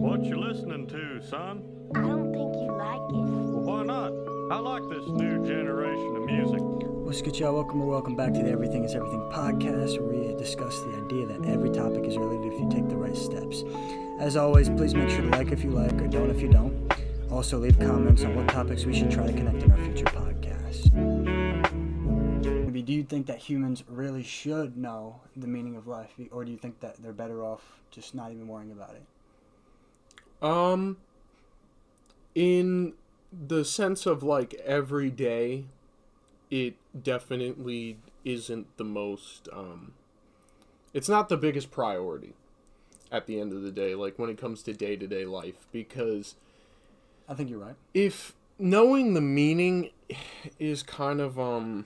What you listening to, son? I don't think you like it. Well, why not? I like this new generation of music. What's good, y'all? Welcome back to the Everything is Everything podcast, where we discuss the idea that every topic is related if you take the right steps. As always, please make sure to like if you like or don't if you don't. Also, leave comments on what topics we should try to connect in our future podcasts. Maybe, do you think that humans really should know the meaning of life, or do you think that they're better off just not even worrying about it? In the sense of like every day, it definitely isn't the most, it's not the biggest priority at the end of the day, like when it comes to day-to-day life, because I think you're right. if knowing the meaning is kind of, I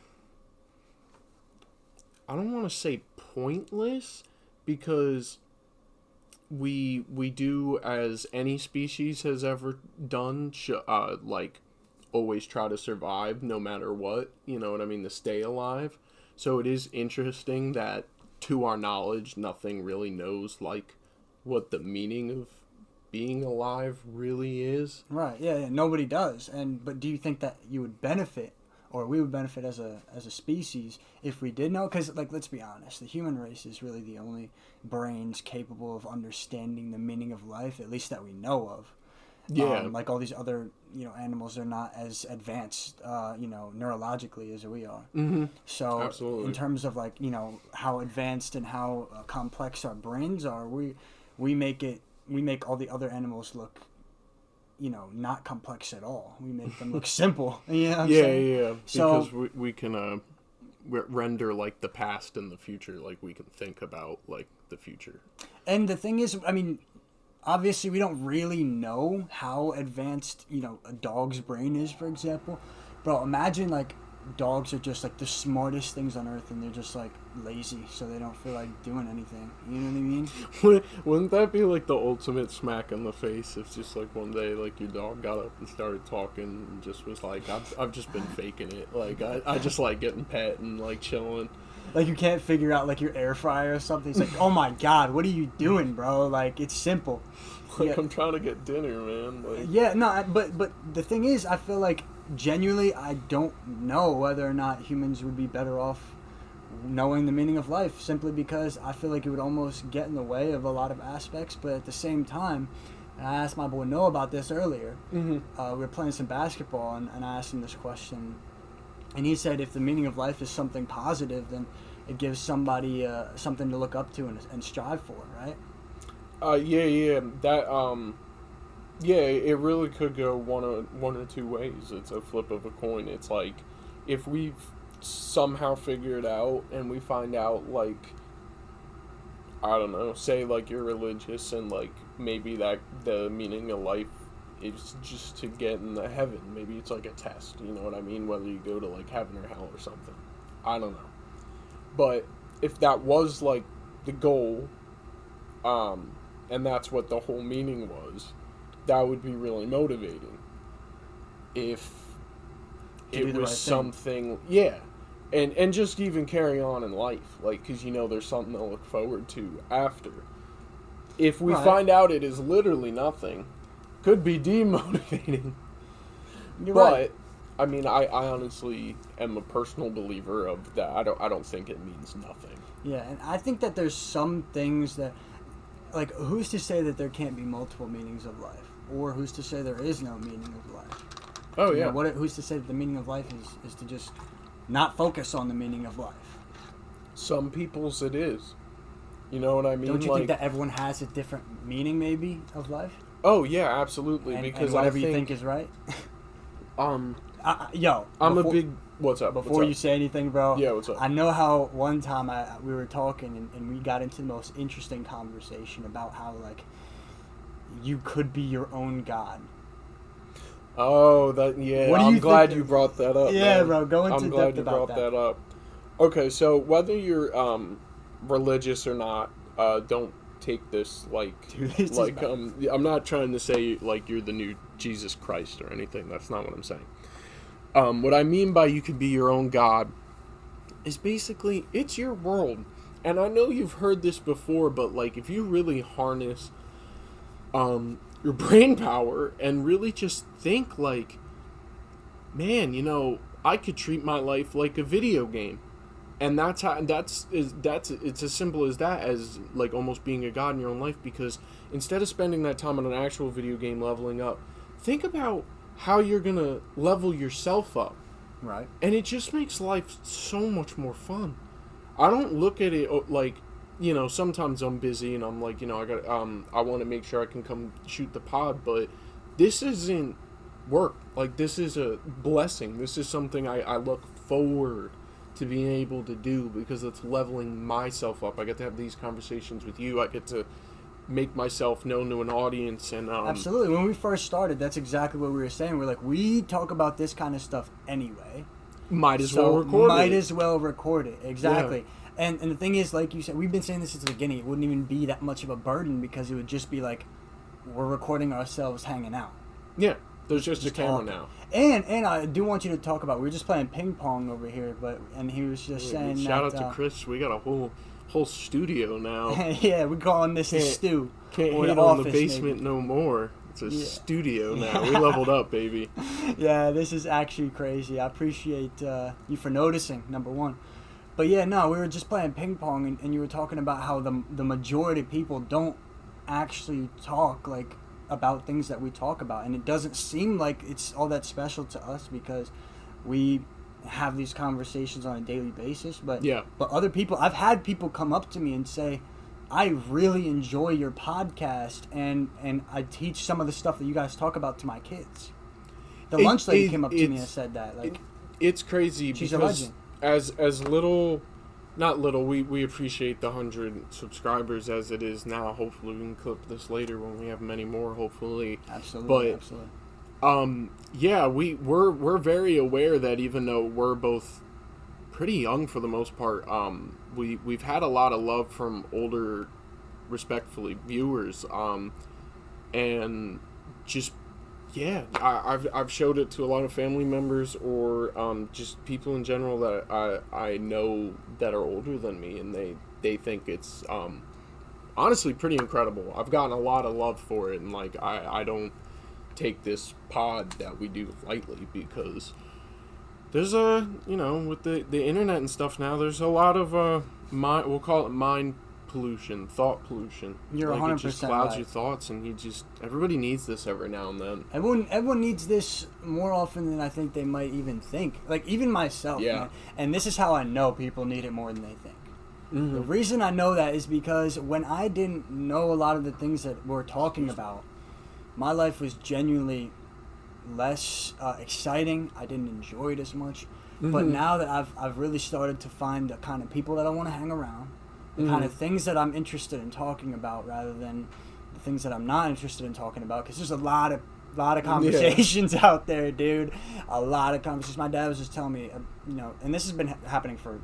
don't want to say pointless, because we do, as any species has ever done, like always try to survive no matter what, you know what I mean, to stay alive. So it is interesting that, to our knowledge, nothing really knows like what the meaning of being alive really is. Right, yeah, nobody does. But do you think that you would benefit, or we would benefit as a species, if we did know? Because, like, let's be honest, the human race is really the only brains capable of understanding the meaning of life, at least that we know of. Yeah. Like all these other, animals are not as advanced, neurologically as we are. Mm-hmm. So, Absolutely. in terms of, like, how advanced and how complex our brains are, we make all the other animals look, not complex at all. We make them look simple. You know what I'm saying? Yeah. So, because we can render like the past and the future, like we can think about like the future. and the thing is, I mean, obviously we don't really know how advanced, a dog's brain is, for example. Bro, imagine like dogs are just like the smartest things on earth, and they're just like lazy, so they don't feel like doing anything. You know what I mean? Wouldn't that be like the ultimate smack in the face if just like one day like your dog got up and started talking and just was like, I've just been faking it, like I just like getting pet and like chilling. Like, you can't figure out like your air fryer or something. It's like, oh my god, what are you doing, bro? Like, it's simple. Like, Yeah. I'm trying to get dinner, man. Like, Yeah, no, but the thing is, I feel like genuinely I don't know whether or not humans would be better off knowing the meaning of life, simply because I feel like it would almost get in the way of a lot of aspects. But at the same time, and I asked my boy Noah about this earlier. mm-hmm. We were playing some basketball, and I asked him this question, and he said if the meaning of life is something positive, then it gives somebody something to look up to and strive for, right? Yeah. That, yeah, it really could go one or two ways. It's a flip of a coin. It's like, if we've somehow figured out and we find out, like, I don't know, say, like, you're religious and, like, maybe that the meaning of life is just to get into heaven. Maybe it's like a test, you know what I mean? Whether you go to, like, heaven or hell or something. I don't know. But if that was, like, the goal, and that's what the whole meaning was, that would be really motivating. If it was something, yeah, and just even carry on in life, like, because there's something to look forward to after. If we find out it is literally nothing, could be demotivating. You're but right. I mean, I honestly am a personal believer of that. I don't think it means nothing. Yeah, and I think that there's some things that, like, who's to say that there can't be multiple meanings of life? Or who's to say there is no meaning of life? Oh, yeah. Who's to say that the meaning of life is to just not focus on the meaning of life? Some people's it is. You know what I mean? Don't you like, think that everyone has a different meaning, maybe, of life? Oh, yeah, absolutely. And because whatever I think, you think is right? I'm before, a big... What's up? Before what's you up? say anything, bro, Yeah, what's up? I know how one time we were talking and we got into the most interesting conversation about how, like, you could be your own god. Oh, that, yeah. What do I'm you glad think? you brought that up. Yeah, man. bro, go into I'm glad depth you about brought that. that up. Okay, so whether you're religious or not, don't take this like Dude, this is like bad. I'm not trying to say like you're the new Jesus Christ or anything. That's not what I'm saying. What I mean by you could be your own god is basically it's your world. And I know you've heard this before, but like if you really harness your brain power and really just think like, man, I could treat my life like a video game. And it's as simple as that, as like almost being a god in your own life, because instead of spending that time on an actual video game leveling up, think about how you're going to level yourself up. Right. And it just makes life so much more fun. I don't look at it like, sometimes I'm busy and I'm like, I want to make sure I can come shoot the pod, but this isn't work. Like, this is a blessing. This is something I look forward to being able to do, because it's leveling myself up. I get to have these conversations with you. I get to make myself known to an audience. And absolutely. When we first started, that's exactly what we were saying. We're like, we talk about this kind of stuff anyway. Might as well record it. Exactly. Yeah. And the thing is, like you said, we've been saying this since the beginning. It wouldn't even be that much of a burden, because it would just be like we're recording ourselves hanging out. Yeah. There's just a camera talking. now. And I do want you to talk about, we were just playing ping pong over here, and he was just saying shout out to Chris. We got a whole studio now. Yeah, we're calling this a stew. Can't hit on the basement no more. It's a studio now. We leveled up, baby. Yeah, this is actually crazy. I appreciate you for noticing, number one. But yeah, no, we were just playing ping pong, and you were talking about how the majority of people don't actually talk like about things that we talk about, and it doesn't seem like it's all that special to us because we have these conversations on a daily basis. But other people, I've had people come up to me and say, I really enjoy your podcast, and I teach some of the stuff that you guys talk about to my kids. The lunch lady came up to me and said that. Like, it's crazy. She's a legend. As little, not little, we appreciate the 100 subscribers as it is now. Hopefully we can clip this later when we have many more, hopefully. Absolutely. Yeah, we're very aware that even though we're both pretty young for the most part, we've had a lot of love from older, respectfully, viewers, and just, yeah, I've showed it to a lot of family members or just people in general that I know that are older than me, and they think it's honestly pretty incredible. I've gotten a lot of love for it, and like I don't take this pod that we do lightly, because there's with the internet and stuff now, there's a lot of we'll call it mind pollution, thought pollution. You're 100% it just clouds right. your thoughts, and everybody needs this every now and then. Everyone needs this more often than I think they might even think. Like, even myself, man. And this is how I know people need it more than they think. Mm-hmm. The reason I know that is because when I didn't know a lot of the things that we're talking about, my life was genuinely less exciting. I didn't enjoy it as much. Mm-hmm. But now that I've really started to find the kind of people that I want to hang around, the kind of things that I'm interested in talking about, rather than the things that I'm not interested in talking about, because there's a lot of conversations out there, dude. A lot of conversations. My dad was just telling me, and this has been happening for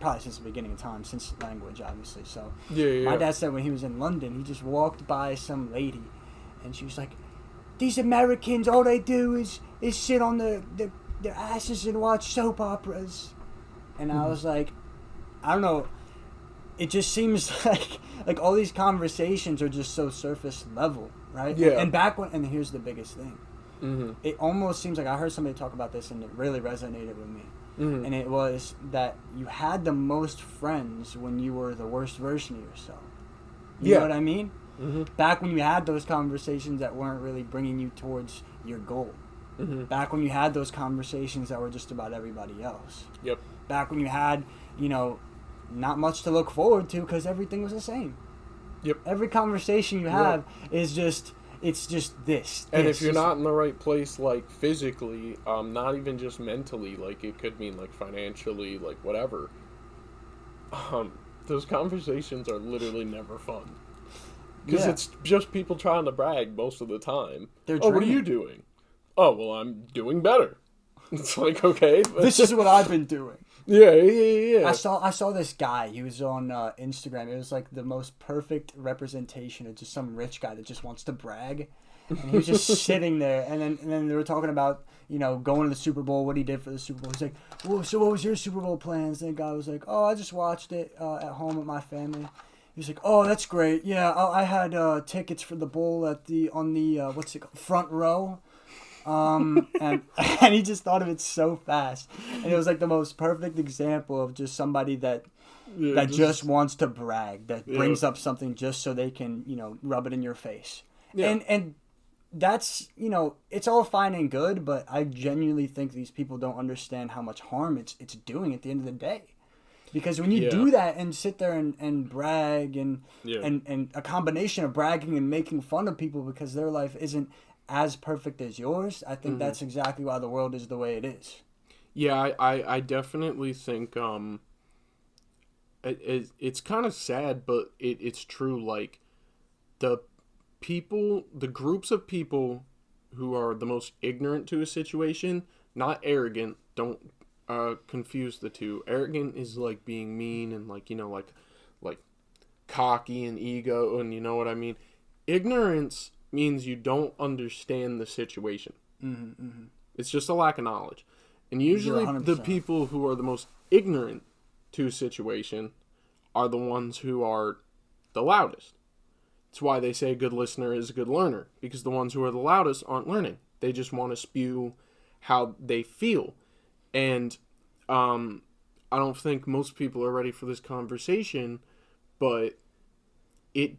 probably since the beginning of time, since language, obviously. So my dad said when he was in London, he just walked by some lady, and she was like, "These Americans, all they do is sit on their asses and watch soap operas." And I was like, I don't know. It just seems like all these conversations are just so surface level, right? Yeah. And here's the biggest thing. Mm-hmm. It almost seems like I heard somebody talk about this, and it really resonated with me. Mm-hmm. And it was that you had the most friends when you were the worst version of yourself. You know what I mean? Mm-hmm. Back when you had those conversations that weren't really bringing you towards your goal. Mm-hmm. Back when you had those conversations that were just about everybody else. Yep. Back when you had, not much to look forward to because everything was the same. Yep. Every conversation you have is just, it's just this. And if you're not in the right place, like physically, not even just mentally, like it could mean like financially, like whatever, those conversations are literally never fun. Because it's just people trying to brag most of the time. What are you doing? Oh, well, I'm doing better. It's like, okay. This is what I've been doing. Yeah. I saw this guy. He was on Instagram. It was like the most perfect representation of just some rich guy that just wants to brag. And he was just sitting there. And then they were talking about, going to the Super Bowl, what he did for the Super Bowl. He's like, well, so what was your Super Bowl plans? And the guy was like, oh, I just watched it at home with my family. He's like, "Oh, that's great. Yeah, I had tickets for the bowl on the what's it called, front row." And and he just thought of it so fast, and it was like the most perfect example of just somebody that just wants to brag, that brings up something just so they can, rub it in your face. Yeah. And that's, it's all fine and good, but I genuinely think these people don't understand how much harm it's doing at the end of the day. Because when you do that and sit there and brag and a combination of bragging and making fun of people because their life isn't as perfect as yours, I think that's exactly why the world is the way it is. Yeah, I definitely think it's kind of sad, but it's true. Like, the groups of people who are the most ignorant to a situation, not arrogant, don't confuse the two. Arrogant is like being mean and like cocky and ego, and you know what I mean. Ignorance means you don't understand the situation. It's just a lack of knowledge, and usually the people who are the most ignorant to a situation are the ones who are the loudest. It's why they say a good listener is a good learner, because the ones who are the loudest aren't learning. They just want to spew how they feel. And I don't think most people are ready for this conversation, but it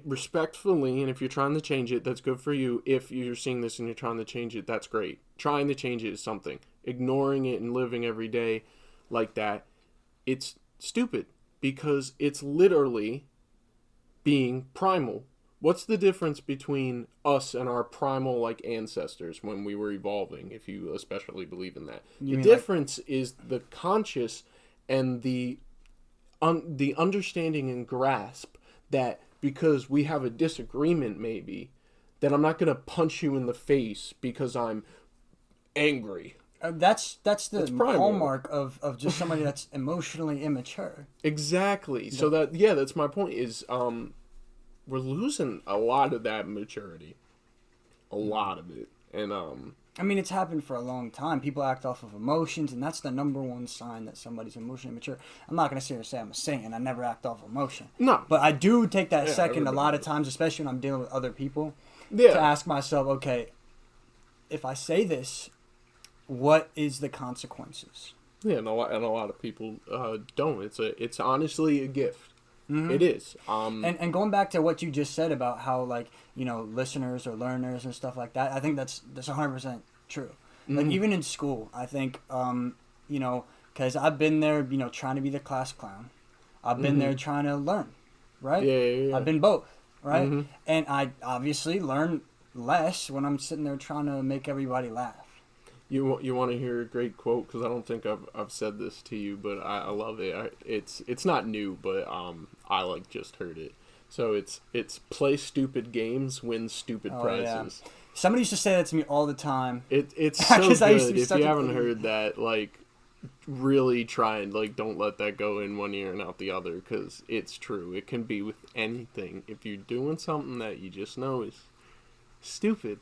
respectfully, and if you're trying to change it, that's good for you. If you're seeing this and you're trying to change it, that's great. Trying to change it is something. Ignoring it and living every day like that, it's stupid, because it's literally being primal. What's the difference between us and our primal ancestors when we were evolving, if you especially believe in that? The difference is the conscious and the understanding and grasp that because we have a disagreement maybe, that I'm not going to punch you in the face because I'm angry. That's the hallmark of just somebody that's emotionally immature. Exactly. So that's my point is we're losing a lot of that maturity. A lot of it. And I mean, it's happened for a long time. People act off of emotions, and that's the number one sign that somebody's emotionally mature. I'm not going to sit here and say I'm a saint and I never act off emotion. No. But I do take that second a lot of times, especially when I'm dealing with other people, to ask myself, okay, if I say this, what is the consequences? Yeah, and a lot of people don't. It's honestly a gift. It is. And going back to what you just said about how listeners or learners and stuff like that, I think that's 100% true. Like even in school, I think because I've been there, trying to be the class clown. I've been there trying to learn, right? Yeah. I've been both, right? And I obviously learn less when I'm sitting there trying to make everybody laugh. You want to hear a great quote, because I don't think I've said this to you, but I love it. It's not new, but I just heard it. So it's play stupid games, win stupid prizes. Yeah. Somebody used to say that to me all the time. It's so good. If you haven't heard that, really try and don't let that go in one ear and out the other, because it's true. It can be with anything. If you're doing something that you just know is stupid,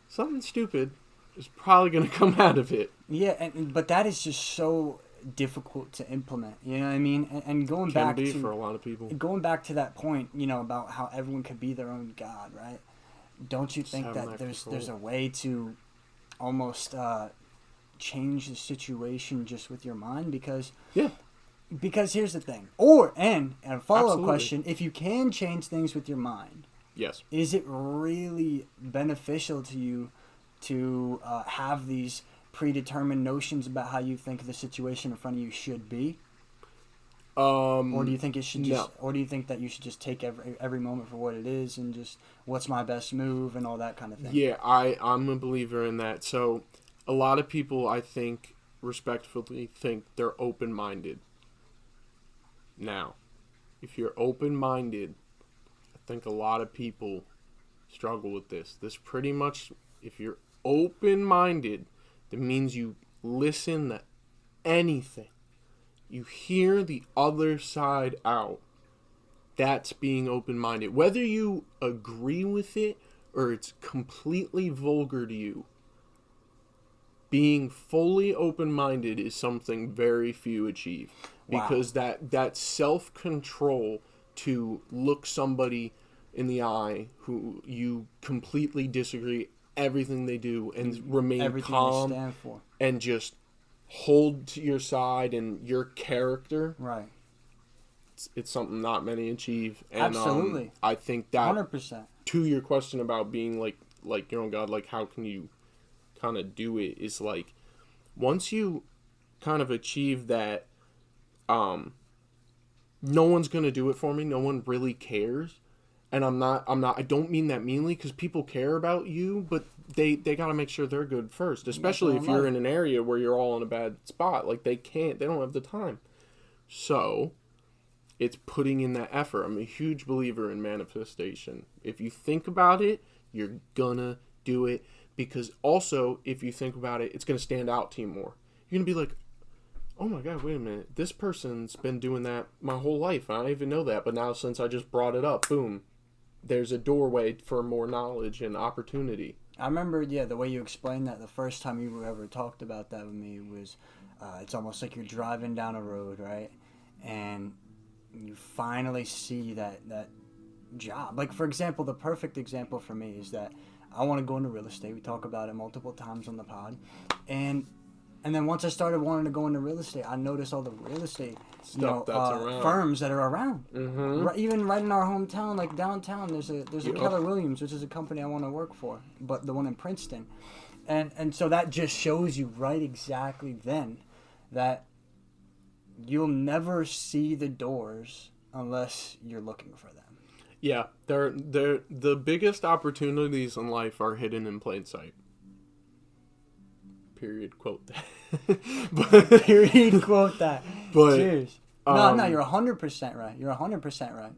something stupid is probably going to come out of it. Yeah, but that is just so difficult to implement. You know what I mean? And going back to for a lot of people. Going back to that point, about how everyone could be their own god, right? Don't you think that there's a way to almost change the situation just with your mind? Because here's the thing. And a follow-up question: if you can change things with your mind, yes, is it really beneficial to you to have these predetermined notions about how you think the situation in front of you should be? Or do you think it should just, or do you think that you should just take every moment for what it is and just what's my best move and all that kind of thing? Yeah, I'm a believer in that. So a lot of people, I think, respectfully think they're open-minded. Now, if you're open-minded, I think a lot of people struggle with this. This pretty much, if you're open-minded, that means you listen to anything. You hear the other side out. That's being open-minded. Whether you agree with it or it's completely vulgar to you, being fully open-minded is something very few achieve. because that self-control to look somebody in the eye who you completely disagree everything they do and remain Everything calm they stand for. and just hold to your side and your character. Right. It's something not many achieve. And Absolutely. I think that 100%. to your question about being like your own God, like how can you kind of do it, is like once you kind of achieve that, no one's gonna do it for me, no one really cares, and I don't mean that meanly, because people care about you, but they gotta make sure they're good first, especially if you're in an area where you're all in a bad spot. Like they don't have the time. So it's putting in that effort. I'm a huge believer in manifestation. If you think about it, you're gonna do it, because also if you think about it, it's gonna stand out to you more. You're gonna be like, oh my God, wait a minute, this person's been doing that my whole life. I don't even know that, but now since I just brought it up, boom, there's a doorway for more knowledge and opportunity. I remember, the way you explained that the first time you ever talked about that with me was, it's almost like you're driving down a road, right? And you finally see that job. Like, for example, the perfect example for me is that I want to go into real estate. We talk about it multiple times on the pod. And then once I started wanting to go into real estate, I noticed all the real estate Stuff that's around. firms that are around. Mm-hmm. Even right in our hometown, like downtown, there's a Keller Williams, which is a company I want to work for, but the one in Princeton. And so that just shows you right exactly then that you'll never see the doors unless you're looking for them. Yeah, they're the biggest opportunities in life are hidden in plain sight. Period. Quote that. Period. Quote that. But cheers. No, you're 100% right. You're 100% right.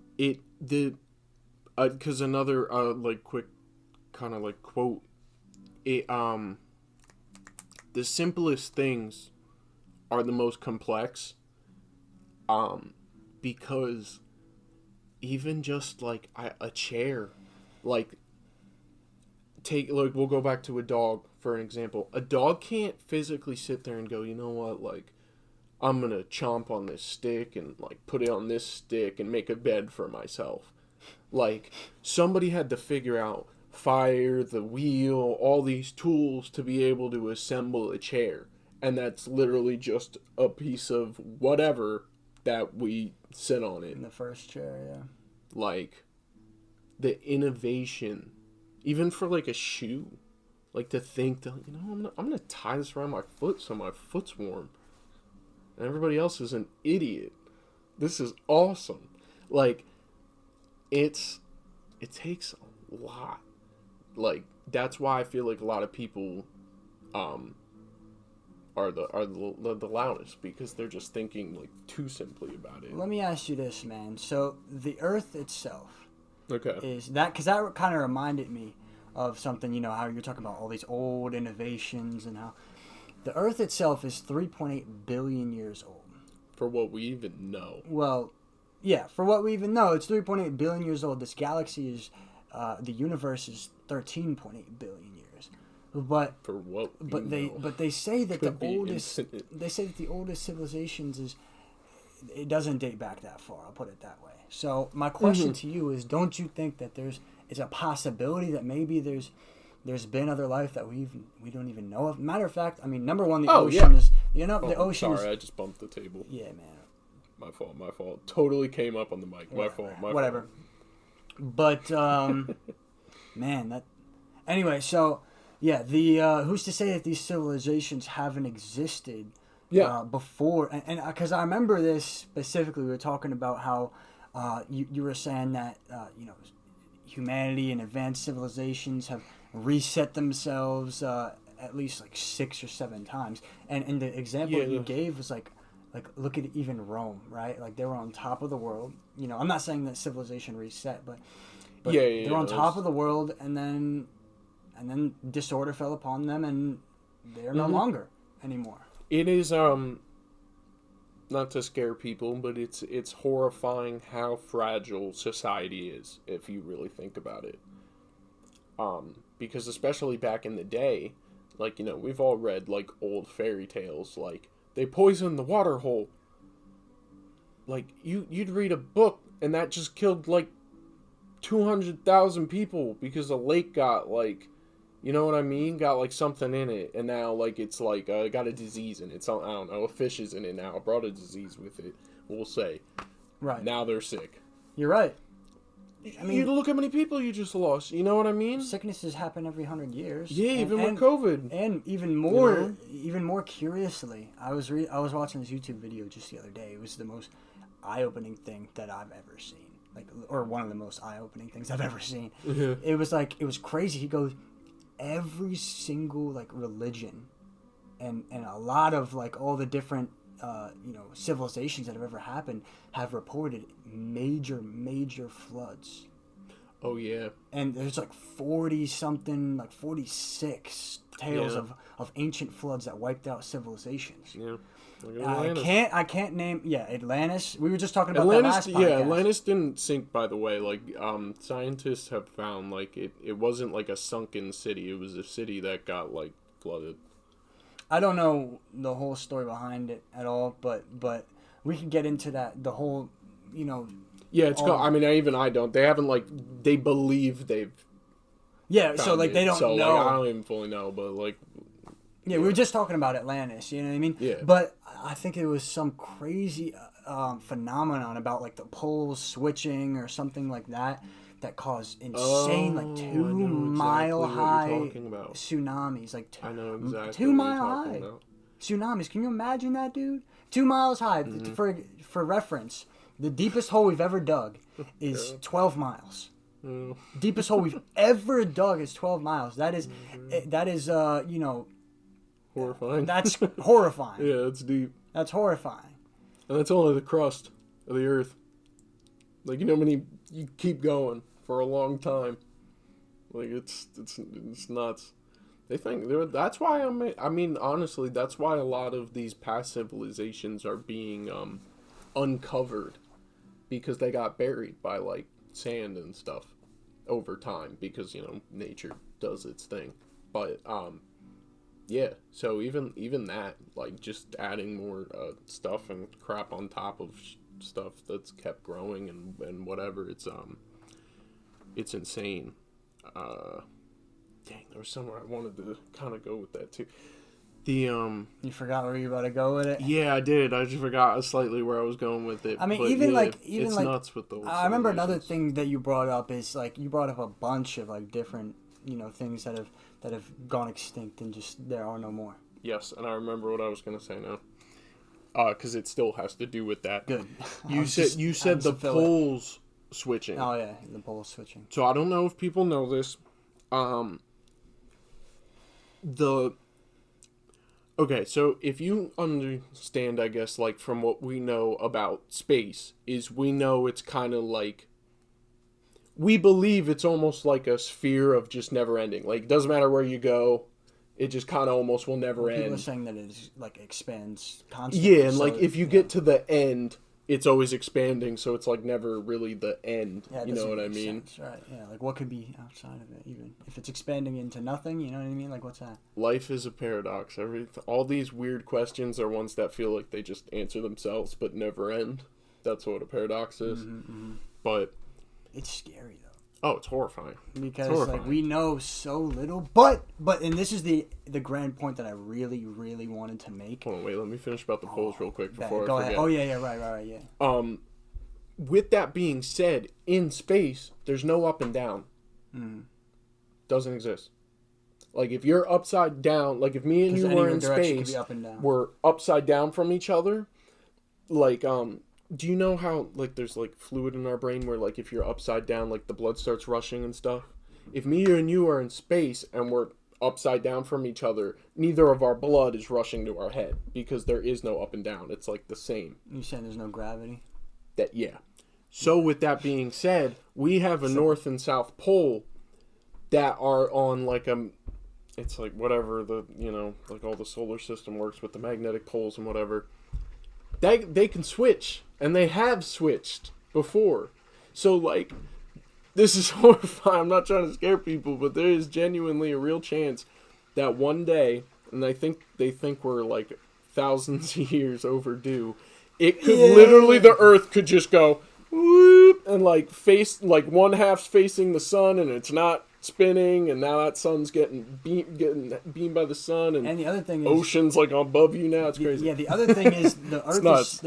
Because another like quick kind of like quote. The simplest things are the most complex. Because even just like a chair, like we'll go back to a dog for an example. A dog can't physically sit there and go, you know what, like I'm gonna chomp on this stick and like put it on this stick and make a bed for myself. Like somebody had to figure out fire, the wheel, all these tools to be able to assemble a chair, and that's literally just a piece of whatever that we sit on it. In the first chair, yeah. Like the innovation, even for like a shoe, like to think that, you know, I'm gonna tie this around my foot so my foot's warm, and everybody else is an idiot. This is awesome. Like it takes a lot. Like that's why I feel like a lot of people are the loudest, because they're just thinking like too simply about it. Let me ask you this, man. So the Earth itself, okay, is that, because that kind of reminded me of something, you know, how you're talking about all these old innovations and how the Earth itself is 3.8 billion years old. For what we even know. Well, yeah, for what we even know, it's 3.8 billion years old. This galaxy is, the universe is 13.8 billion years. But for what they say that Could the be oldest infinite. they say that the oldest civilizations it doesn't date back that far. I'll put it that way. So my question to you is, don't you think that it's a possibility that maybe there's been other life that we don't even know of? Matter of fact, I mean, number one, the ocean is, you know, the ocean. Sorry, I just bumped the table. Yeah, man. My fault. Totally came up on the mic. My fault. Whatever. But man, that. Anyway, so yeah, the who's to say that these civilizations haven't existed? Before, and because I remember this specifically, we were talking about how you were saying that you know, humanity and advanced civilizations have reset themselves at least like 6 or 7 times, and the example you gave was like look at even Rome, right? Like they were on top of the world. You know, I'm not saying that civilization reset, but they were on top of the world, and then disorder fell upon them, and they're no longer anymore. It is not to scare people, but it's horrifying how fragile society is if you really think about it. Because especially back in the day, like, you know, we've all read like old fairy tales, like they poisoned the water hole. like, you'd read a book, and that just killed, like, 200,000 people because a lake got, like, you know what I mean? Got, like, something in it, and now, like, it's, like, got a disease in it. It's, I don't know, a fish is in it now. It brought a disease with it, we'll say. Right. Now they're sick. You're right. I mean, you look how many people you just lost. You know what I mean? Sicknesses happen every 100 years. Yeah, even with COVID. And even more curiously, I was watching this YouTube video just the other day. It was the most eye-opening thing that I've ever seen. Like, or one of the most eye-opening things I've ever seen. Yeah. It was crazy. He goes, every single, like, religion and a lot of, like, all the different civilizations that have ever happened have reported major floods. Oh, yeah. And there's like 40-something, like 46 tales of ancient floods that wiped out civilizations. Yeah. Look at I can't name... Yeah, Atlantis. We were just talking about that last podcast. Yeah, Atlantis didn't sink, by the way. Like, scientists have found, like, it wasn't like a sunken city. It was a city that got, like, flooded. I don't know the whole story behind it at all, but we can get into that. The whole, Yeah, it's I mean, I don't. They haven't, like, they believe they've. Yeah, so like they don't know. Like, I don't even fully know, but like. Yeah, we were just talking about Atlantis. You know what I mean? Yeah. But I think it was some crazy phenomenon about like the poles switching or something like that caused insane, like 2-mile high tsunamis. Like I know exactly 2 mile high tsunamis. Can you imagine that, dude? 2 miles high. Mm-hmm. For reference, the deepest hole we've ever dug is 12 miles. Deepest hole we've ever dug is 12 miles. That is, horrifying. That's horrifying. Yeah, it's deep. That's horrifying. And that's only the crust of the earth. Like, you keep going for a long time. Like, it's nuts. They think that's why honestly, that's why a lot of these past civilizations are being uncovered, because they got buried by like sand and stuff over time, because nature does its thing. But yeah, so even that, like, just adding more stuff and crap on top of stuff that's kept growing and whatever, it's insane. Dang, there was somewhere I wanted to kind of go with that too. You forgot where you were about to go with it? Yeah, I did. I just forgot slightly where I was going with it. I mean, but it's nuts with those. I remember another thing that you brought up is like you brought up a bunch of like different things that have gone extinct and just there are no more. Yes, and I remember what I was gonna say now. Because it still has to do with that. Good. You said the poles switching. Oh yeah, the poles switching. So I don't know if people know this. Okay, so if you understand, I guess, like, from what we know about space, is we know it's kind of like, we believe it's almost like a sphere of just never ending. Like, it doesn't matter where you go, it just kind of almost will never end. People are saying that it is, like, expands constantly. Yeah, and like, if you get to the end, it's always expanding, so it's like never really the end. Yeah, you know what I mean? Sense, right? Yeah, like what could be outside of it? Even if it's expanding into nothing, you know what I mean? Like, what's that? Life is a paradox. All these weird questions are ones that feel like they just answer themselves but never end. That's what a paradox is. Mm-hmm. But it's scary though. Oh, it's horrifying. Because like we know so little, but and this is the grand point that I really wanted to make. Hold on, wait, let me finish about the polls real quick before I go forget. Ahead. Oh yeah, right, yeah. With that being said, in space, there's no up and down. Doesn't exist. Like, if you're upside down, like if me and you were in space, we're upside down from each other. Like, do you know how, like, there's, like, fluid in our brain where, like, if you're upside down, like, the blood starts rushing and stuff? If me and you are in space and we're upside down from each other, neither of our blood is rushing to our head because there is no up and down. It's, like, the same. You saying there's no gravity? Yeah. So, with that being said, we have a North and South Pole that are on, like, it's, like, whatever like, all the solar system works with the magnetic poles and whatever. They can switch, and they have switched before. So, like, this is horrifying. I'm not trying to scare people, but there is genuinely a real chance that one day, and they think we're, like, thousands of years overdue, it could literally, the Earth could just go whoop, and like one half's facing the sun, and it's not spinning, and now that sun's getting beamed by the sun, and the other thing is ocean's like above you now. It's crazy. Yeah, the other thing is the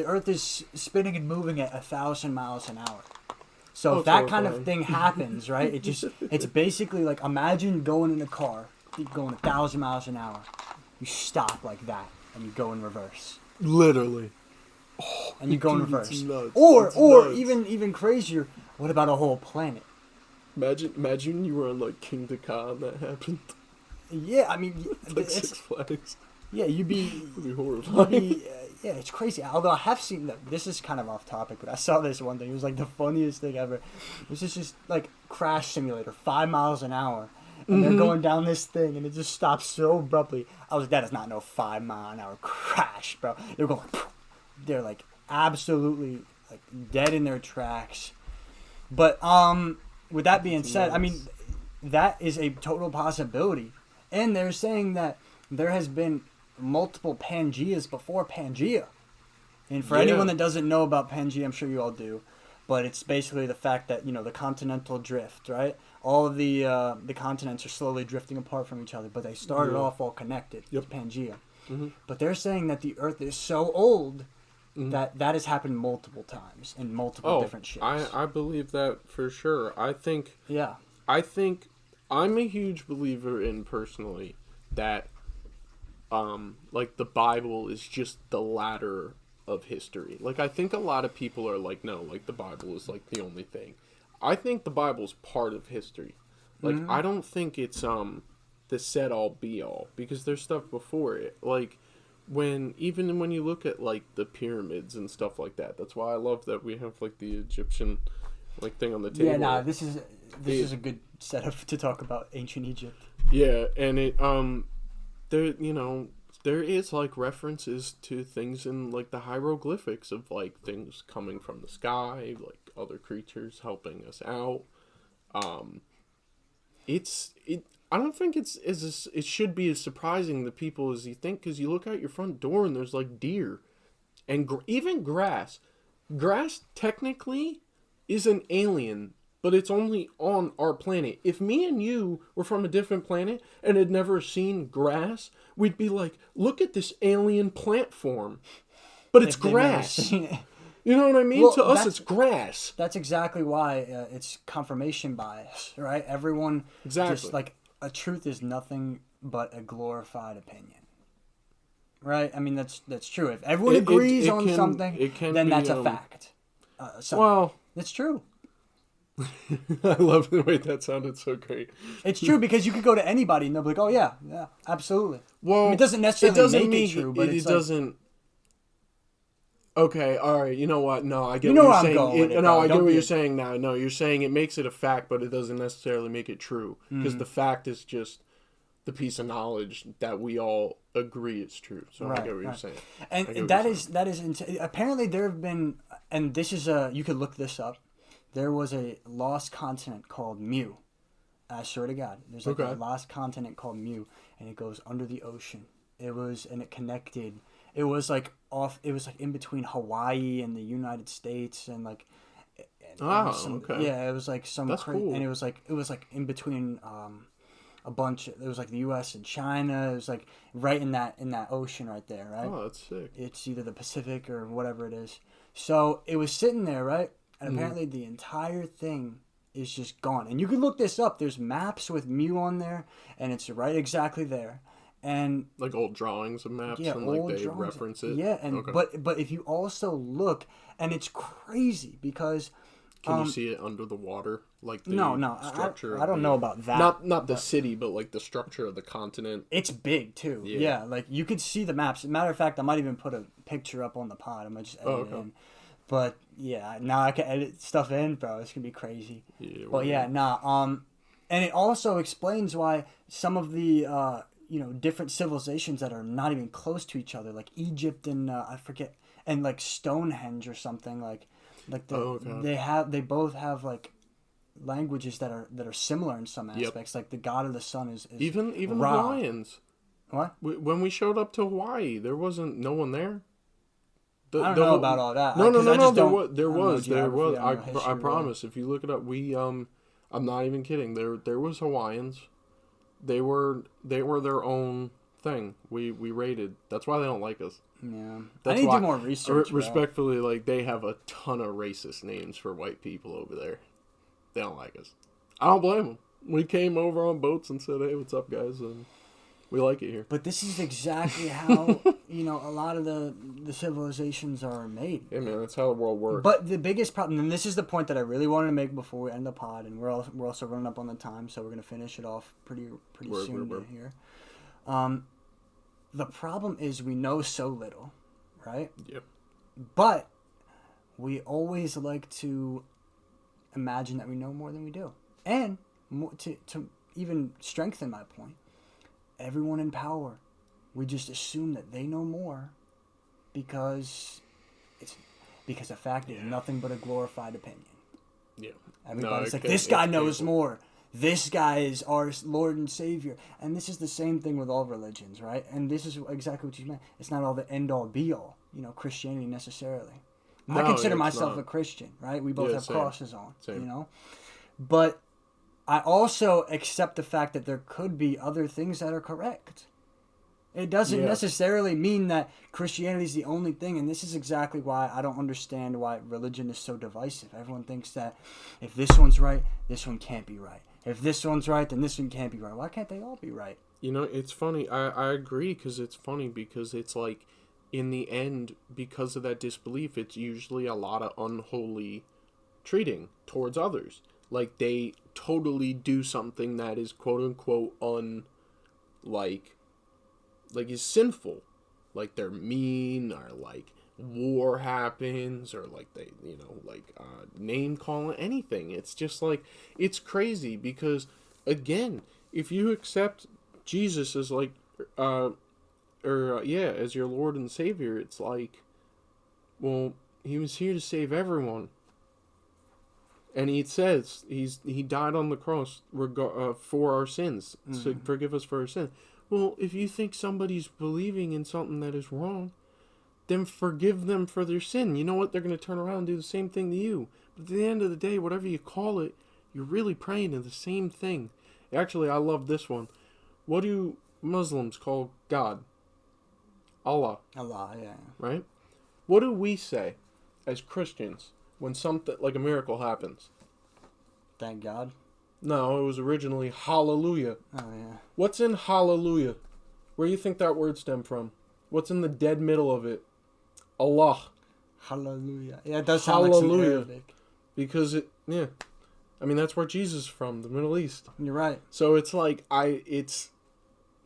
Earth is spinning and moving at 1,000 miles an hour. So if that kind of thing happens, right? It's basically like, imagine going in a car, going 1,000 miles an hour. You stop like that, and you go in reverse. Literally. And you go in reverse. It's nuts. Or It's nuts. even crazier, what about a whole planet? Imagine you were on like King Dakar and that happened. Yeah, I mean, Like Six Flags. Yeah, you'd be horrifying. Yeah, it's crazy. Although I have seen that. This is kind of off topic, but I saw this one thing. It was like the funniest thing ever. It was just like crash simulator, 5 miles an hour, and they're going down this thing, and it just stops so abruptly. I was like, that is not no 5 mile an hour crash, bro. They're going, they're like absolutely like dead in their tracks. But with that being said, I mean, that is a total possibility, and they're saying that there has been multiple Pangeas before Pangea. And for anyone that doesn't know about Pangea, I'm sure you all do, but it's basically the fact that, the continental drift, right? All of the continents are slowly drifting apart from each other, but they started off all connected. It's Pangea. But they're saying that the Earth is so old that has happened multiple times in multiple different shapes. I believe that for sure. I think I'm a huge believer in, personally, that like the Bible is just the ladder of history. Like, I think a lot of people are like, no, like the Bible is like the only thing. I think the Bible's part of history. Like, I don't think it's the set all be all, because there's stuff before it. Like, even when you look at like the pyramids and stuff like that, that's why I love that we have like the Egyptian like thing on the table. Yeah, nah, this is a good setup to talk about ancient Egypt. Yeah, and it there is like references to things in like the hieroglyphics of like things coming from the sky, like other creatures helping us out. I don't think it should be as surprising to people as you think, because you look out your front door and there's like deer and even grass. Grass technically is an alien, but it's only on our planet. If me and you were from a different planet and had never seen grass, we'd be like, look at this alien plant form. But it's grass. You know what I mean? Well, to us, it's grass. That's exactly why it's confirmation bias, right? Everyone just like, a truth is nothing but a glorified opinion. Right? I mean, that's true. If everyone agrees on something, then that's a fact. Well, it's true. I love the way that sounded so great. It's true, because you could go to anybody and they'll be like, oh yeah, absolutely. Well, I mean, it doesn't necessarily make it true, but it doesn't. Okay, all right. You know what? No, I get what you're saying. I get what you're saying now. No, you're saying it makes it a fact, but it doesn't necessarily make it true, because the fact is just the piece of knowledge that we all agree is true. So I get what you're saying. And that is apparently there have been, and this is you could look this up. There was a lost continent called Mu. I swear to God, there's like a lost continent called Mu, and it goes under the ocean. It connected. It was like in between Hawaii and the United States, and like. Yeah, it was like some. That's cool. And it was like in between a bunch. It was like the U.S. and China. It was like right in that ocean right there, right? Oh, that's sick. It's either the Pacific or whatever it is. So it was sitting there, right? And apparently the entire thing is just gone. And you can look this up. There's maps with Mu on there, and it's right exactly there. And like old drawings of maps, and like they reference it. Yeah, and but if you also look, and it's crazy because can you see it under the water, like the structure? I don't know about that. Not the city, but like the structure of the continent. It's big too. Yeah, like you could see the maps. Matter of fact, I might even put a picture up on the pod. I might just edit it in. But yeah, now I can edit stuff in, bro. It's gonna be crazy. Yeah, but yeah, and it also explains why some of the different civilizations that are not even close to each other, like Egypt and I forget, and like Stonehenge or something, they both have like languages that are similar in some aspects. Like the god of the sun is even Ra. Hawaiians. What? When we showed up to Hawaii, there wasn't no one there. I don't know about all that. No. There I was. don't know history I really. promise. If you look it up, I'm not even kidding. There was Hawaiians. They were their own thing. We raided. That's why they don't like us. Yeah. That's I need why, to do more research. Respectfully, like, they have a ton of racist names for white people over there. They don't like us. I don't blame them. We came over on boats and said, "Hey, what's up, guys?" And we like it here. But this is exactly how a lot of the civilizations are made. Yeah, man, that's how the world works. But the biggest problem, and this is the point that I really wanted to make before we end the pod, and we're also running up on the time, so we're gonna finish it off pretty soon here. The problem is we know so little, right? Yep. But we always like to imagine that we know more than we do, and to even strengthen my point, everyone in power, we just assume that they know more because the fact is nothing but a glorified opinion. Yeah. Everybody's like, this guy knows more. This guy is our Lord and Savior. And this is the same thing with all religions, right? And this is exactly what you meant. It's not all the end-all, be-all, Christianity necessarily. I consider myself a Christian, right? We both have crosses on, But I also accept the fact that there could be other things that are correct. It doesn't necessarily mean that Christianity is the only thing, and this is exactly why I don't understand why religion is so divisive. Everyone thinks that if this one's right, this one can't be right. If this one's right, then this one can't be right. Why can't they all be right? It's funny. I agree because it's funny because it's like, in the end, because of that disbelief, it's usually a lot of unholy treating towards others. Like, they totally do something that is quote-unquote is sinful. Like, they're mean, or like war happens, or like they, name calling, anything. It's just like, it's crazy because, again, if you accept Jesus as as your Lord and Savior, it's like, well, he was here to save everyone. And he says he died on the cross for our sins, to forgive us for our sins. Well, if you think somebody's believing in something that is wrong, then forgive them for their sin. You know what? They're going to turn around and do the same thing to you. But at the end of the day, whatever you call it, you're really praying to the same thing. Actually, I love this one. What do Muslims call God? Allah. Allah, yeah. Right? What do we say as Christians when something like a miracle happens? Thank God. No, it was originally hallelujah. Oh, yeah. What's in hallelujah? Where do you think that word stemmed from? What's in the dead middle of it? Allah. Hallelujah. Yeah, it does sound like some Arabic. Because that's where Jesus is from, the Middle East. You're right. So it's like, it's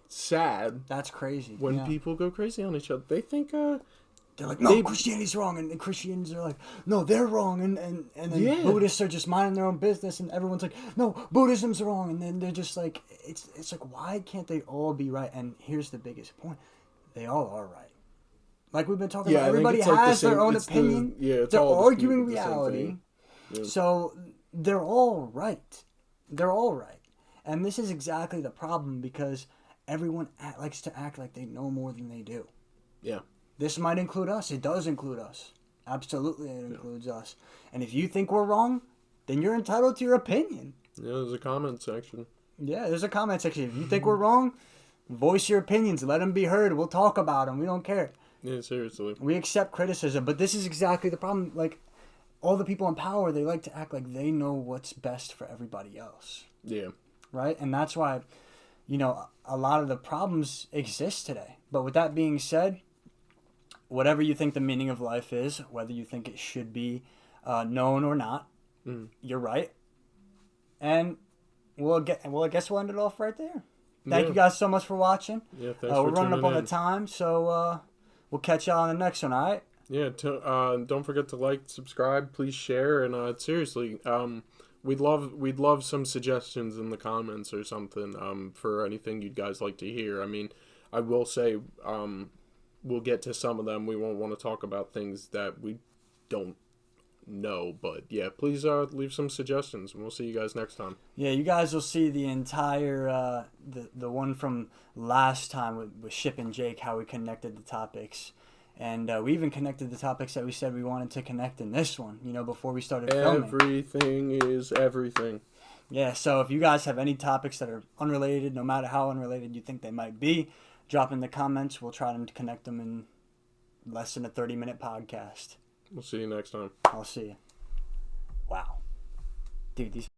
sad. That's crazy. When people go crazy on each other. They think, they're like, no, Christianity's wrong, and Christians are like, no, they're wrong, and then Buddhists are just minding their own business, and everyone's like, no, Buddhism's wrong, and then they're just like, it's like, why can't they all be right? And here's the biggest point: they all are right. Like we've been talking about, everybody has their own opinion. They're arguing reality, so they're all right. They're all right, and this is exactly the problem because everyone likes to act like they know more than they do. Yeah. This might include us. It does include us. Absolutely, it includes us. And if you think we're wrong, then you're entitled to your opinion. Yeah, there's a comment section. Yeah, there's a comment section. If you think we're wrong, voice your opinions. Let them be heard. We'll talk about them. We don't care. Yeah, seriously. We accept criticism. But this is exactly the problem. Like, all the people in power, they like to act like they know what's best for everybody else. Yeah. Right? And that's why, a lot of the problems exist today. But with that being said, whatever you think the meaning of life is, whether you think it should be known or not, you're right. And I guess we'll end it off right there. Thank you guys so much for watching. Yeah, thanks for we're running up on in. the time, so we'll catch y'all on the next one, all right? Yeah, don't forget to like, subscribe, please share, and seriously, we'd love some suggestions in the comments or something for anything you guys like to hear. I mean, I will say, we'll get to some of them. We won't want to talk about things that we don't know. But, yeah, please leave some suggestions, and we'll see you guys next time. Yeah, you guys will see the entire, the one from last time with Ship and Jake, how we connected the topics. And we even connected the topics that we said we wanted to connect in this one, before we started filming. Everything is everything. Yeah, so if you guys have any topics that are unrelated, no matter how unrelated you think they might be, drop in the comments. We'll try to connect them in less than a 30-minute podcast. We'll see you next time. I'll see you. Wow. Dude, these